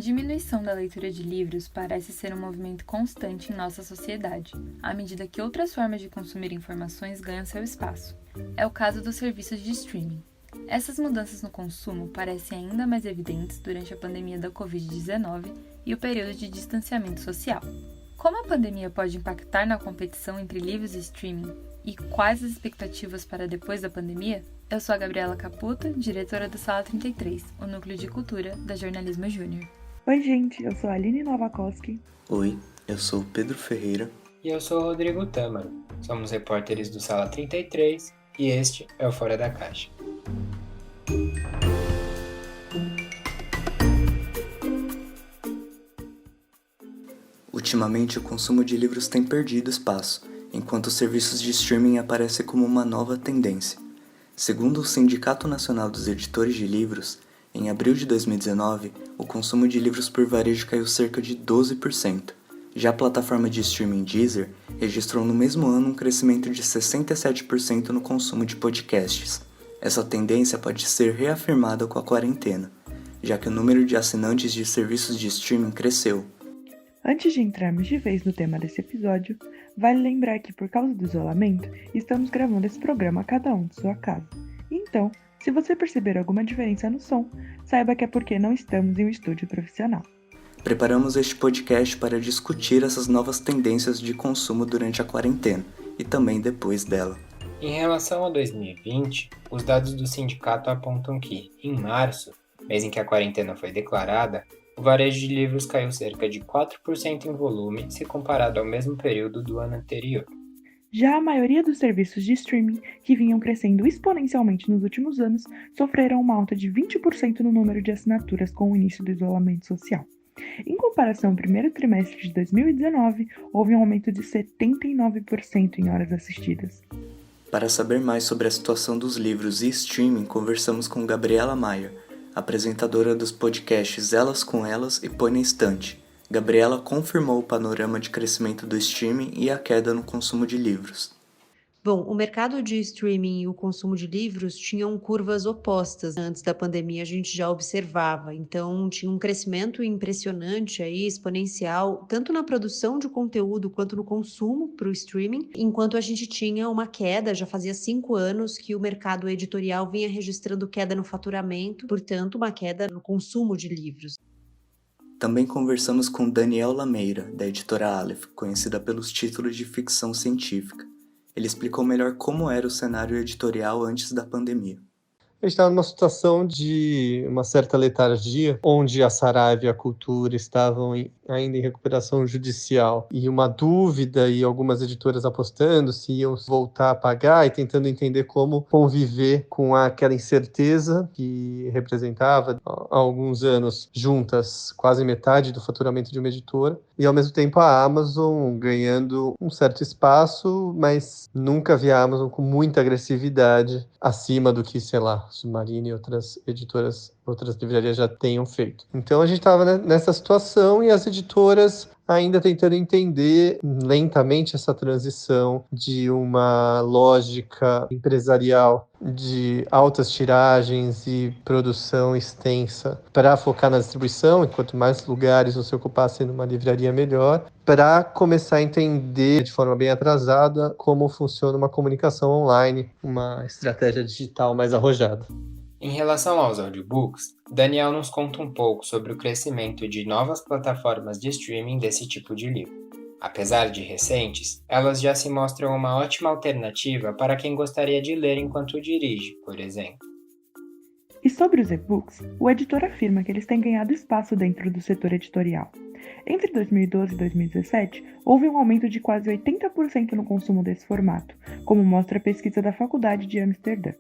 A diminuição da leitura de livros parece ser um movimento constante em nossa sociedade, à medida que outras formas de consumir informações ganham seu espaço. É o caso dos serviços de streaming. Essas mudanças no consumo parecem ainda mais evidentes durante a pandemia da Covid-19 e o período de distanciamento social. Como a pandemia pode impactar na competição entre livros e streaming? E quais as expectativas para depois da pandemia? Eu sou a Gabriela Caputo, diretora do Sala 33, o núcleo de cultura da Jornalismo Júnior. Oi gente, eu sou a Aline Novakoski. Oi, eu sou o Pedro Ferreira. E eu sou o Rodrigo Tâmaro. Somos repórteres do Sala 33 e este é o Fora da Caixa. Ultimamente, o consumo de livros tem perdido espaço, enquanto os serviços de streaming aparecem como uma nova tendência. Segundo o Sindicato Nacional dos Editores de Livros, em abril de 2019, o consumo de livros por varejo caiu cerca de 12%. Já a plataforma de streaming Deezer registrou no mesmo ano um crescimento de 67% no consumo de podcasts. Essa tendência pode ser reafirmada com a quarentena, já que o número de assinantes de serviços de streaming cresceu. Antes de entrarmos de vez no tema desse episódio, vale lembrar que por causa do isolamento, estamos gravando esse programa cada um de sua casa. Então, se você perceber alguma diferença no som, saiba que é porque não estamos em um estúdio profissional. Preparamos este podcast para discutir essas novas tendências de consumo durante a quarentena e também depois dela. Em relação a 2020, os dados do sindicato apontam que, em março, mês em que a quarentena foi declarada, o varejo de livros caiu cerca de 4% em volume se comparado ao mesmo período do ano anterior. Já a maioria dos serviços de streaming, que vinham crescendo exponencialmente nos últimos anos, sofreram uma alta de 20% no número de assinaturas com o início do isolamento social. Em comparação ao primeiro trimestre de 2019, houve um aumento de 79% em horas assistidas. Para saber mais sobre a situação dos livros e streaming, conversamos com Gabriela Maia, apresentadora dos podcasts Elas com Elas e Põe na Estante. Gabriela confirmou o panorama de crescimento do streaming e a queda no consumo de livros. Bom, o mercado de streaming e o consumo de livros tinham curvas opostas. Antes da pandemia a gente já observava, então tinha um crescimento impressionante aí, exponencial, tanto na produção de conteúdo quanto no consumo para o streaming, enquanto a gente tinha uma queda, já fazia 5 anos que o mercado editorial vinha registrando queda no faturamento, portanto uma queda no consumo de livros. Também conversamos com Daniel Lameira, da editora Aleph, conhecida pelos títulos de ficção científica. Ele explicou melhor como era o cenário editorial antes da pandemia. A gente estava numa situação de uma certa letargia, onde a Saraiva e a Cultura estavam ainda em recuperação judicial, e uma dúvida e algumas editoras apostando se iam voltar a pagar e tentando entender como conviver com aquela incerteza que representava há alguns anos juntas quase metade do faturamento de uma editora, e ao mesmo tempo a Amazon ganhando um certo espaço, mas nunca vi a Amazon com muita agressividade acima do que, sei lá, Submarino e outras editoras, outras livrarias já tenham feito. Então a gente estava nessa situação e as editoras ainda tentando entender lentamente essa transição de uma lógica empresarial de altas tiragens e produção extensa para focar na distribuição, e quanto mais lugares você ocupasse numa livraria melhor, para começar a entender de forma bem atrasada como funciona uma comunicação online, uma estratégia digital mais arrojada. Em relação aos audiobooks, Daniel nos conta um pouco sobre o crescimento de novas plataformas de streaming desse tipo de livro. Apesar de recentes, elas já se mostram uma ótima alternativa para quem gostaria de ler enquanto dirige, por exemplo. E sobre os e-books, o editor afirma que eles têm ganhado espaço dentro do setor editorial. Entre 2012 e 2017, houve um aumento de quase 80% no consumo desse formato, como mostra a pesquisa da Faculdade de Amsterdã.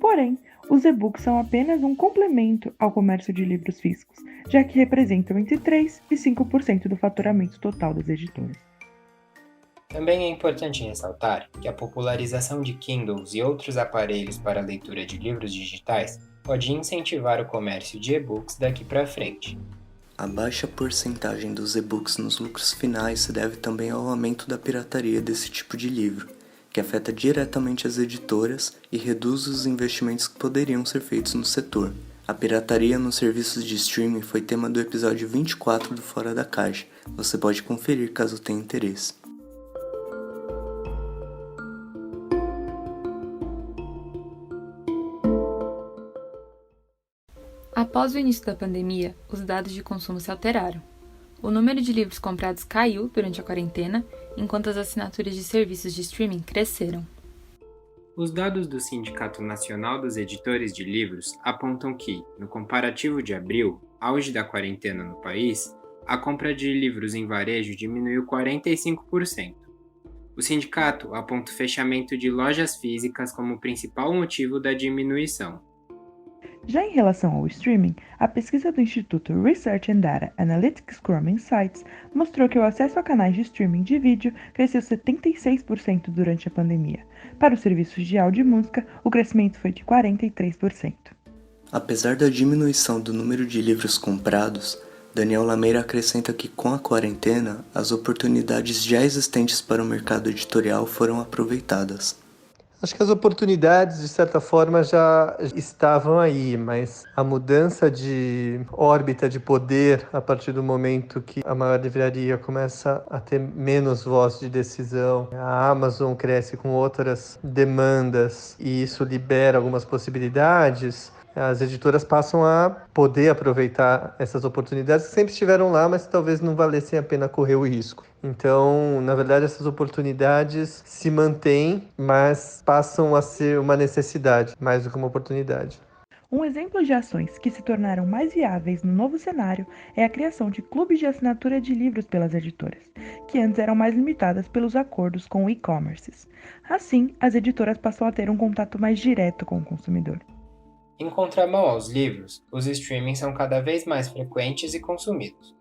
Porém, os e-books são apenas um complemento ao comércio de livros físicos, já que representam entre 3% e 5% do faturamento total das editoras. Também é importante ressaltar que a popularização de Kindles e outros aparelhos para a leitura de livros digitais pode incentivar o comércio de e-books daqui para frente. A baixa porcentagem dos e-books nos lucros finais se deve também ao aumento da pirataria desse tipo de livro, que afeta diretamente as editoras e reduz os investimentos que poderiam ser feitos no setor, A pirataria nos serviços de streaming foi tema do episódio 24 do Fora da Caixa. Você pode conferir caso tenha interesse. Após o início da pandemia, os dados de consumo se alteraram. O número de livros comprados caiu durante a quarentena, enquanto as assinaturas de serviços de streaming cresceram. Os dados do Sindicato Nacional dos Editores de Livros apontam que, no comparativo de abril, auge da quarentena no país, a compra de livros em varejo diminuiu 45%. O sindicato aponta o fechamento de lojas físicas como principal motivo da diminuição. Já em relação ao streaming, a pesquisa do Instituto Research and Data Analytics Chrome Insights mostrou que o acesso a canais de streaming de vídeo cresceu 76% durante a pandemia. Para os serviços de áudio e música, o crescimento foi de 43%. Apesar da diminuição do número de livros comprados, Daniel Lameira acrescenta que com a quarentena, as oportunidades já existentes para o mercado editorial foram aproveitadas. Acho que as oportunidades, de certa forma, já estavam aí, mas a mudança de órbita de poder a partir do momento que a maior livraria começa a ter menos voz de decisão, a Amazon cresce com outras demandas e isso libera algumas possibilidades, as editoras passam a poder aproveitar essas oportunidades que sempre estiveram lá, mas talvez não valessem a pena correr o risco. Então, na verdade, essas oportunidades se mantêm, mas passam a ser uma necessidade, mais do que uma oportunidade. Um exemplo de ações que se tornaram mais viáveis no novo cenário é a criação de clubes de assinatura de livros pelas editoras, que antes eram mais limitadas pelos acordos com e-commerces. Assim, as editoras passam a ter um contato mais direto com o consumidor. Em contramão aos livros, os streamings são cada vez mais frequentes e consumidos.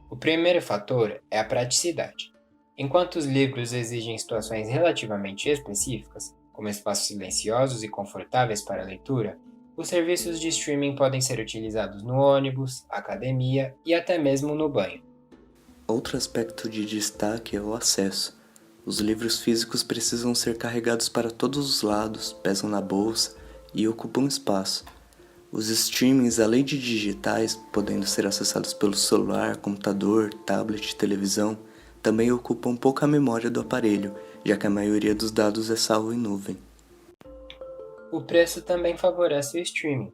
O primeiro fator é a praticidade. Enquanto os livros exigem situações relativamente específicas, como espaços silenciosos e confortáveis para a leitura, os serviços de streaming podem ser utilizados no ônibus, academia e até mesmo no banho. Outro aspecto de destaque é o acesso. Os livros físicos precisam ser carregados para todos os lados, pesam na bolsa e ocupam espaço. Os streamings, além de digitais, podendo ser acessados pelo celular, computador, tablet, televisão, também ocupam pouca memória do aparelho, já que a maioria dos dados é salvo em nuvem. O preço também favorece o streaming.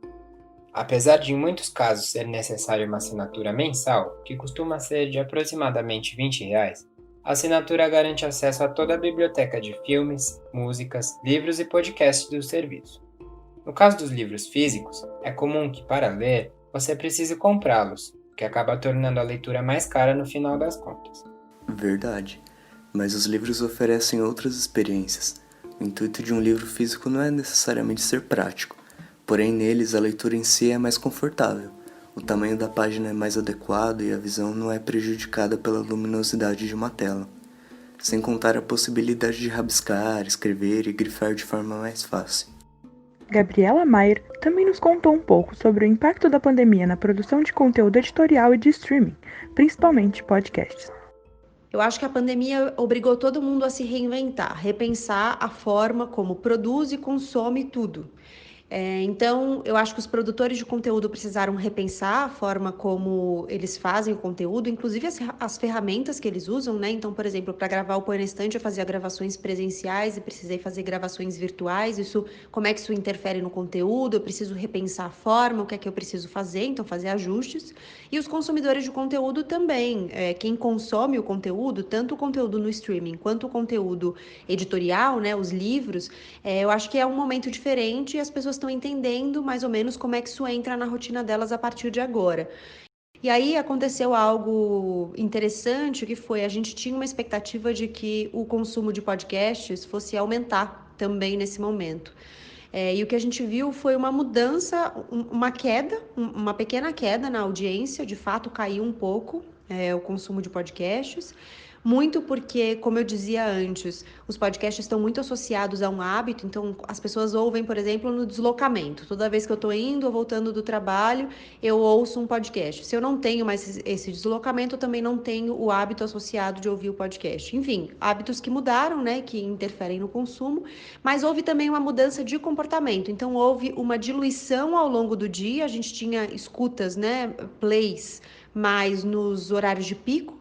Apesar de em muitos casos ser necessária uma assinatura mensal, que costuma ser de aproximadamente R$20, a assinatura garante acesso a toda a biblioteca de filmes, músicas, livros e podcasts do serviço. No caso dos livros físicos, é comum que, para ler, você precise comprá-los, o que acaba tornando a leitura mais cara no final das contas. Verdade, mas os livros oferecem outras experiências. O intuito de um livro físico não é necessariamente ser prático, porém neles a leitura em si é mais confortável. O tamanho da página é mais adequado e a visão não é prejudicada pela luminosidade de uma tela, sem contar a possibilidade de rabiscar, escrever e grifar de forma mais fácil. Gabriela Maier também nos contou um pouco sobre o impacto da pandemia na produção de conteúdo editorial e de streaming, principalmente podcasts. Eu acho que a pandemia obrigou todo mundo a se reinventar, repensar a forma como produz e consome tudo. Então, eu acho que os produtores de conteúdo precisaram repensar a forma como eles fazem o conteúdo, inclusive as ferramentas que eles usam, né? Então, por exemplo, para gravar o Põe na Estante, eu fazia gravações presenciais e precisei fazer gravações virtuais. Como é que isso interfere no conteúdo? Eu preciso repensar a forma, o que é que eu preciso fazer, então fazer ajustes. E os consumidores de conteúdo também. Quem consome o conteúdo, tanto o conteúdo no streaming quanto o conteúdo editorial, né? Os livros, eu acho que é um momento diferente e as pessoas estão entendendo mais ou menos como é que isso entra na rotina delas a partir de agora. E aí aconteceu algo interessante, que foi, a gente tinha uma expectativa de que o consumo de podcasts fosse aumentar também nesse momento. E o que a gente viu foi uma mudança, uma queda, uma pequena queda na audiência, de fato caiu um pouco o consumo de podcasts, muito porque, como eu dizia antes, os podcasts estão muito associados a um hábito, então as pessoas ouvem, por exemplo, no deslocamento. Toda vez que eu estou indo ou voltando do trabalho, eu ouço um podcast. Se eu não tenho mais esse deslocamento, eu também não tenho o hábito associado de ouvir o podcast. Enfim, hábitos que mudaram, né, que interferem no consumo, mas houve também uma mudança de comportamento. Então, houve uma diluição ao longo do dia, a gente tinha escutas, né, plays, mais nos horários de pico,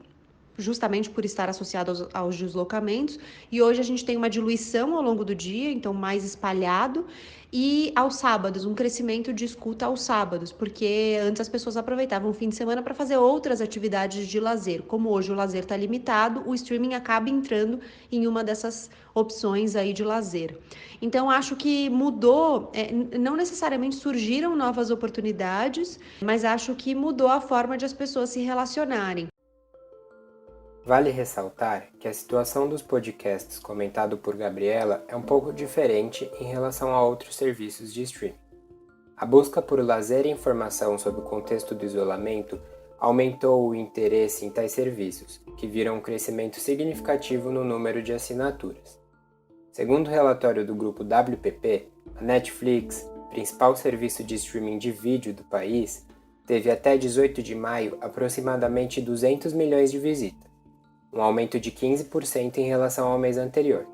justamente por estar associado aos deslocamentos, e hoje a gente tem uma diluição ao longo do dia, então mais espalhado, e aos sábados, um crescimento de escuta aos sábados, porque antes as pessoas aproveitavam o fim de semana para fazer outras atividades de lazer. Como hoje o lazer está limitado, o streaming acaba entrando em uma dessas opções aí de lazer. Então acho que mudou, não necessariamente surgiram novas oportunidades, mas acho que mudou a forma de as pessoas se relacionarem. Vale ressaltar que a situação dos podcasts comentado por Gabriela é um pouco diferente em relação a outros serviços de streaming. A busca por lazer e informação sobre o contexto do isolamento aumentou o interesse em tais serviços, que viram um crescimento significativo no número de assinaturas. Segundo o relatório do grupo WPP, a Netflix, principal serviço de streaming de vídeo do país, teve até 18 de maio aproximadamente 200 milhões de visitas, um aumento de 15% em relação ao mês anterior.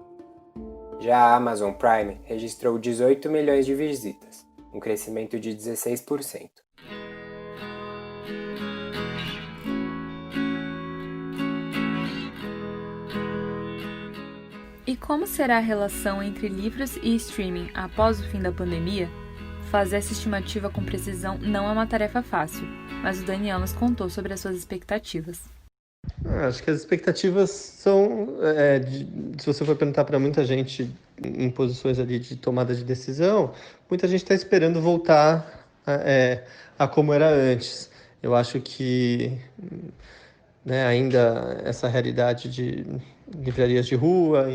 Já a Amazon Prime registrou 18 milhões de visitas, um crescimento de 16%. E como será a relação entre livros e streaming após o fim da pandemia? Fazer essa estimativa com precisão não é uma tarefa fácil, mas o Daniel nos contou sobre as suas expectativas. Acho que as expectativas são, se você for perguntar para muita gente em posições ali de tomada de decisão, muita gente está esperando voltar a como era antes. Eu acho que, né, ainda essa realidade de livrarias de rua,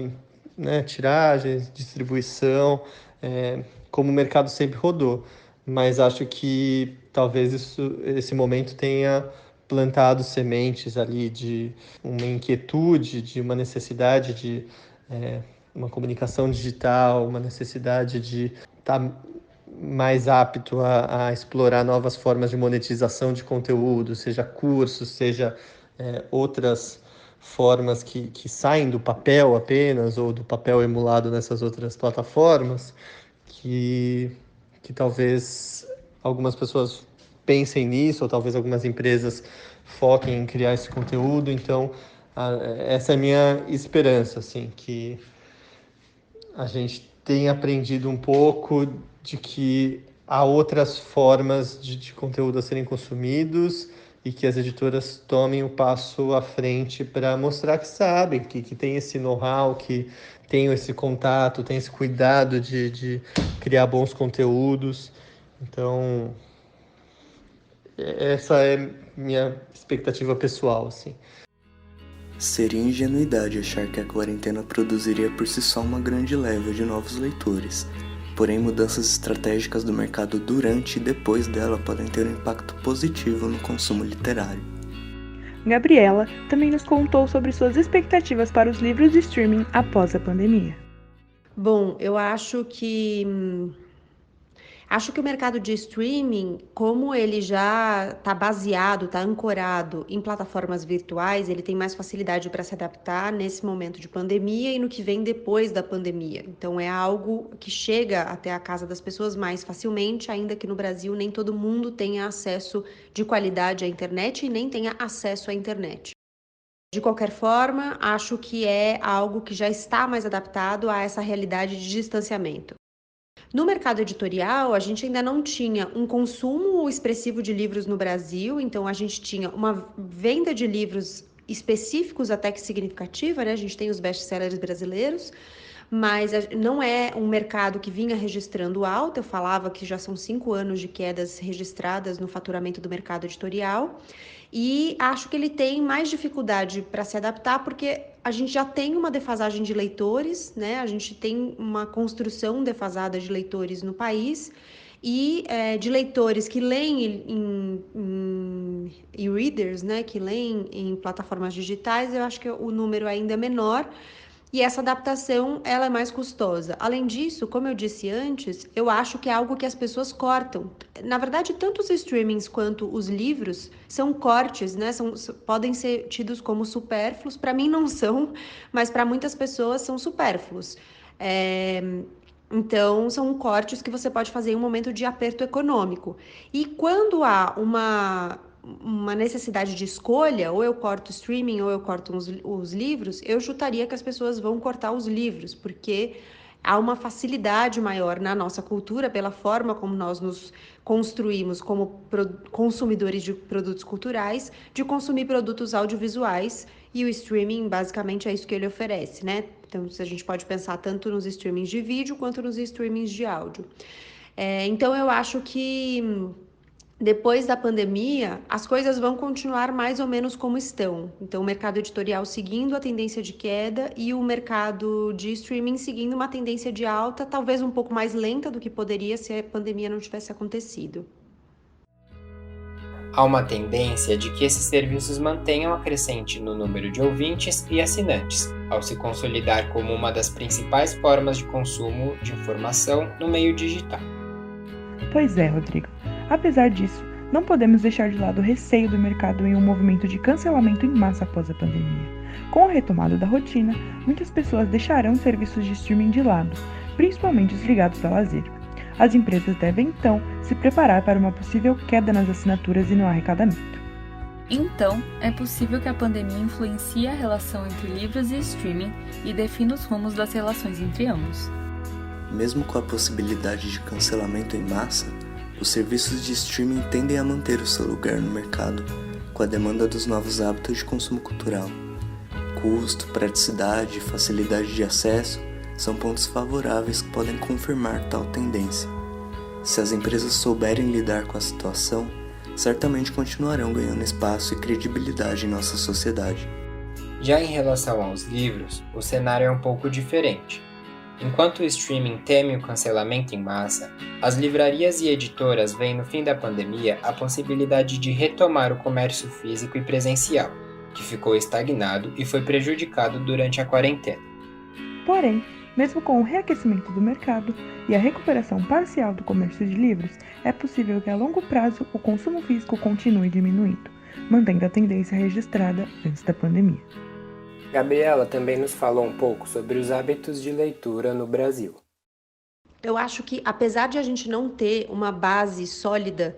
né, tiragens, distribuição, como o mercado sempre rodou. Mas acho que talvez esse momento tenha plantado sementes ali de uma inquietude, de uma necessidade de uma comunicação digital, uma necessidade de estar mais apto a explorar novas formas de monetização de conteúdo, seja cursos, seja outras formas que saem do papel apenas, ou do papel emulado nessas outras plataformas, que talvez algumas pessoas pensem nisso, ou talvez algumas empresas foquem em criar esse conteúdo. Então, essa é a minha esperança, assim, que a gente tenha aprendido um pouco de que há outras formas de conteúdo a serem consumidos e que as editoras tomem o passo à frente para mostrar que sabem, que tem esse know-how, que tem esse contato, tem esse cuidado de criar bons conteúdos. Então, essa é minha expectativa pessoal, assim. Seria ingenuidade achar que a quarentena produziria por si só uma grande leva de novos leitores, porém mudanças estratégicas do mercado durante e depois dela podem ter um impacto positivo no consumo literário. Gabriela também nos contou sobre suas expectativas para os livros de streaming após a pandemia. Bom, eu acho que o mercado de streaming, como ele já está baseado, está ancorado em plataformas virtuais, ele tem mais facilidade para se adaptar nesse momento de pandemia e no que vem depois da pandemia. Então, é algo que chega até a casa das pessoas mais facilmente, ainda que no Brasil nem todo mundo tenha acesso de qualidade à internet e nem tenha acesso à internet. De qualquer forma, acho que é algo que já está mais adaptado a essa realidade de distanciamento. No mercado editorial, a gente ainda não tinha um consumo expressivo de livros no Brasil, então a gente tinha uma venda de livros específicos até que significativa, né? A gente tem os best-sellers brasileiros, mas não é um mercado que vinha registrando alta. Eu falava que já são 5 anos de quedas registradas no faturamento do mercado editorial, e acho que ele tem mais dificuldade para se adaptar porque a gente já tem uma defasagem de leitores, né? A gente tem uma construção defasada de leitores no país, e de leitores que leem em e-readers, né, que leem em plataformas digitais, eu acho que o número ainda é menor. E essa adaptação, ela é mais custosa. Além disso, como eu disse antes, eu acho que é algo que as pessoas cortam. Na verdade, tanto os streamings quanto os livros são cortes, né? Podem ser tidos como supérfluos. Para mim não são, mas para muitas pessoas são supérfluos. Então, são cortes que você pode fazer em um momento de aperto econômico. E quando há uma necessidade de escolha, ou eu corto streaming ou eu corto os livros, eu chutaria que as pessoas vão cortar os livros, porque há uma facilidade maior na nossa cultura, pela forma como nós nos construímos como consumidores de produtos culturais, de consumir produtos audiovisuais, e o streaming basicamente é isso que ele oferece, né? Então, a gente pode pensar tanto nos streamings de vídeo quanto nos streamings de áudio. Então, eu acho que depois da pandemia, as coisas vão continuar mais ou menos como estão. Então, o mercado editorial seguindo a tendência de queda e o mercado de streaming seguindo uma tendência de alta, talvez um pouco mais lenta do que poderia se a pandemia não tivesse acontecido. Há uma tendência de que esses serviços mantenham a crescente no número de ouvintes e assinantes, ao se consolidar como uma das principais formas de consumo de informação no meio digital. Pois é, Rodrigo. Apesar disso, não podemos deixar de lado o receio do mercado em um movimento de cancelamento em massa após a pandemia. Com a retomada da rotina, muitas pessoas deixarão serviços de streaming de lado, principalmente os ligados ao lazer. As empresas devem, então, se preparar para uma possível queda nas assinaturas e no arrecadamento. Então, é possível que a pandemia influencie a relação entre livros e streaming e defina os rumos das relações entre ambos. Mesmo com a possibilidade de cancelamento em massa, os serviços de streaming tendem a manter o seu lugar no mercado, com a demanda dos novos hábitos de consumo cultural. Custo, praticidade e facilidade de acesso são pontos favoráveis que podem confirmar tal tendência. Se as empresas souberem lidar com a situação, certamente continuarão ganhando espaço e credibilidade em nossa sociedade. Já em relação aos livros, o cenário é um pouco diferente. Enquanto o streaming teme o cancelamento em massa, as livrarias e editoras veem no fim da pandemia a possibilidade de retomar o comércio físico e presencial, que ficou estagnado e foi prejudicado durante a quarentena. Porém, mesmo com o reaquecimento do mercado e a recuperação parcial do comércio de livros, é possível que a longo prazo o consumo físico continue diminuindo, mantendo a tendência registrada antes da pandemia. Gabriela também nos falou um pouco sobre os hábitos de leitura no Brasil. Eu acho que, apesar de a gente não ter uma base sólida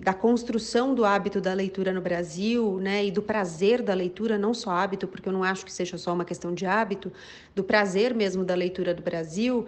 da construção do hábito da leitura no Brasil, né, e do prazer da leitura, não só hábito, porque eu não acho que seja só uma questão de hábito, do prazer mesmo da leitura do Brasil,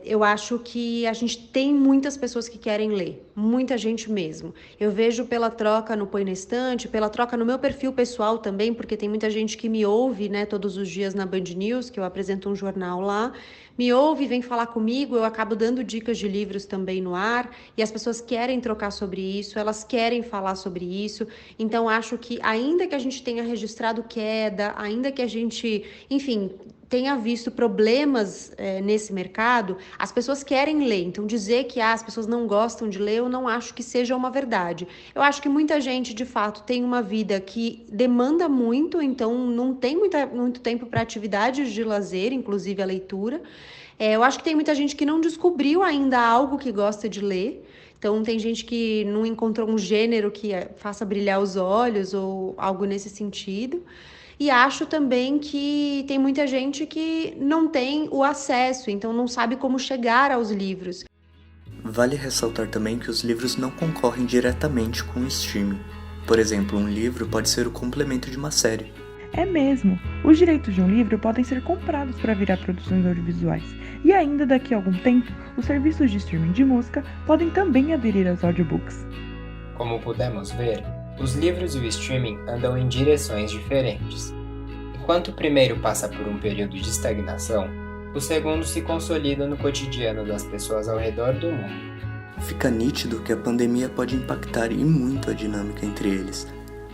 eu acho que a gente tem muitas pessoas que querem ler, muita gente mesmo. Eu vejo pela troca no Põe na Estante, pela troca no meu perfil pessoal também, porque tem muita gente que me ouve, né, todos os dias na Band News, que eu apresento um jornal lá, me ouve, vem falar comigo, eu acabo dando dicas de livros também no ar, e as pessoas querem trocar sobre isso, elas querem falar sobre isso. Então acho que ainda que a gente tenha registrado queda, ainda que a gente, enfim, tenha visto problemas nesse mercado, as pessoas querem ler. Então, dizer que as pessoas não gostam de ler, eu não acho que seja uma verdade. Eu acho que muita gente, de fato, tem uma vida que demanda muito, então não tem muito tempo para atividades de lazer, inclusive a leitura. Eu acho que tem muita gente que não descobriu ainda algo que gosta de ler. Então, tem gente que não encontrou um gênero que faça brilhar os olhos ou algo nesse sentido. E acho também que tem muita gente que não tem o acesso, então não sabe como chegar aos livros. Vale ressaltar também que os livros não concorrem diretamente com o streaming. Por exemplo, um livro pode ser o complemento de uma série. É mesmo! Os direitos de um livro podem ser comprados para virar produções audiovisuais. E ainda daqui a algum tempo, os serviços de streaming de música podem também aderir aos audiobooks. Como pudemos ver, os livros e o streaming andam em direções diferentes. Enquanto o primeiro passa por um período de estagnação, o segundo se consolida no cotidiano das pessoas ao redor do mundo. Fica nítido que a pandemia pode impactar e muito a dinâmica entre eles,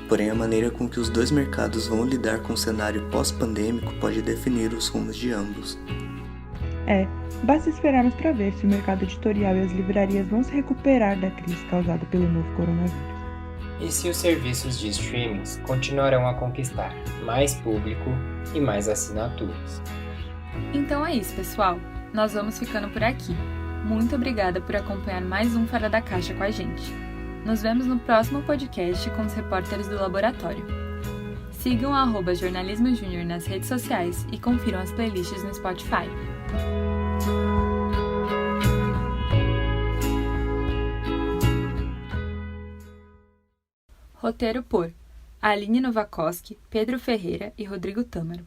porém a maneira com que os dois mercados vão lidar com o cenário pós-pandêmico pode definir os rumos de ambos. Basta esperarmos para ver se o mercado editorial e as livrarias vão se recuperar da crise causada pelo novo coronavírus. E se os serviços de streamings continuarão a conquistar mais público e mais assinaturas. Então é isso, pessoal. Nós vamos ficando por aqui. Muito obrigada por acompanhar mais um Fora da Caixa com a gente. Nos vemos no próximo podcast com os repórteres do laboratório. Sigam o @Jornalismo Júnior nas redes sociais e confiram as playlists no Spotify. Roteiro por Aline Novakoski, Pedro Ferreira e Rodrigo Tâmaro.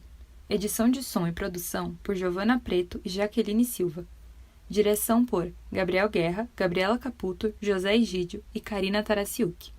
Edição de som e produção por Giovana Preto e Jaqueline Silva. Direção por Gabriel Guerra, Gabriela Caputo, José Egídio e Karina Tarasiuk.